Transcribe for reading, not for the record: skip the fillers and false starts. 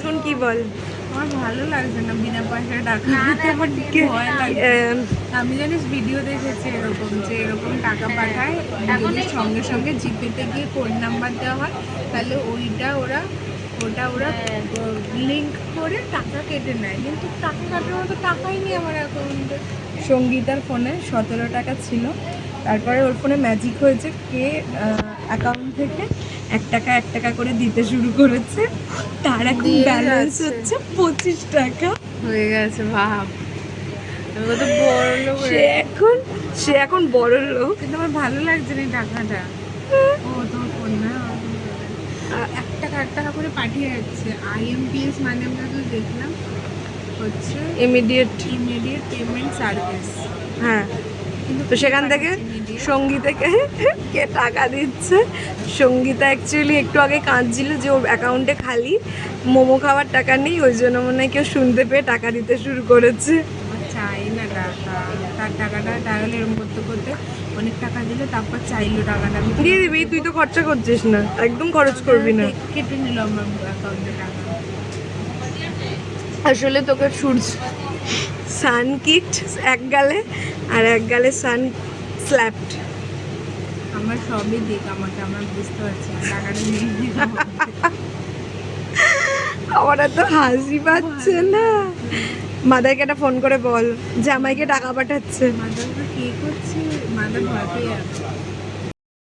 এখন কি বল? আমার ভালো লাগছে না বিনা পয়সায় টাকা দিতে, আমার ভয় লাগছে। আমি জানিস ভিডিও দেখেছি এরকম, যে এরকম টাকা পাঠায় যদি সঙ্গে সঙ্গে জিপেতে গিয়ে কোড নাম্বার দেওয়া হয়, তাহলে ওটা ওরা লিঙ্ক করে টাকা কেটে নেয়, কিন্তু টাকা কাটার মতো টাকাই নেই আমার অ্যাকাউন্টে। সঙ্গীতার ফোনে 17 টাকা ছিল, তারপরে ওর ফোনে ম্যাজিক হয়েছে, কে অ্যাকাউন্ট থেকে 1 টাকা 1 টাকা করে দিতে শুরু করেছে, তার এখন ব্যালেন্স হচ্ছে 25 টাকা হয়ে গেছে, ভাব কত বড় লোক। সে এখন বড় লোক। কিন্তু আমার ভালো লাগছে না এই টাকাটা। ও তোর ফোন না, 1 টাকা 1 টাকা করে পাঠিয়ে যাচ্ছে। IMPS মানে আমরা তো দেখলাম হচ্ছে ইমিডিয়েট পেমেন্ট সার্ভিস। হ্যাঁ, তো সেখান থেকে সঙ্গীতাকে কে টাকা দিচ্ছে। সঙ্গীতা অ্যাকচুয়ালি একটু আগে কাঁদছিল যে ওর অ্যাকাউন্টে খালি মোমো খাওয়ার টাকা নেই, ওই জন্য মনে হয় কেউ শুনতে পেয়ে টাকা দিতে শুরু করেছে। চাই না টাকা, তার টাকাটা তাহলে এরকম করতে করতে অনেক টাকা দিলে তারপর চাইলো টাকাটা, আমি দিয়ে দিবি, তুই তো খরচা করছিস না, একদম খরচ করবি না। কেটে নিল আমার অ্যাকাউন্টে টাকা। আসলে তোকে সূর্য সান কিট এক গালে আর এক গালে সান স্ল্যাপড। আমার সবই দিক আমাকে, আমরা বুঝতে পারছি না টাকাটা নিয়ে আমার তো হাসি পাচ্ছে না। মাদারকে একটা ফোন করে বল যে আমাকে টাকা পাঠাচ্ছে। মাদার কে করছে, মাদার ভয় পেয়ে যাবে।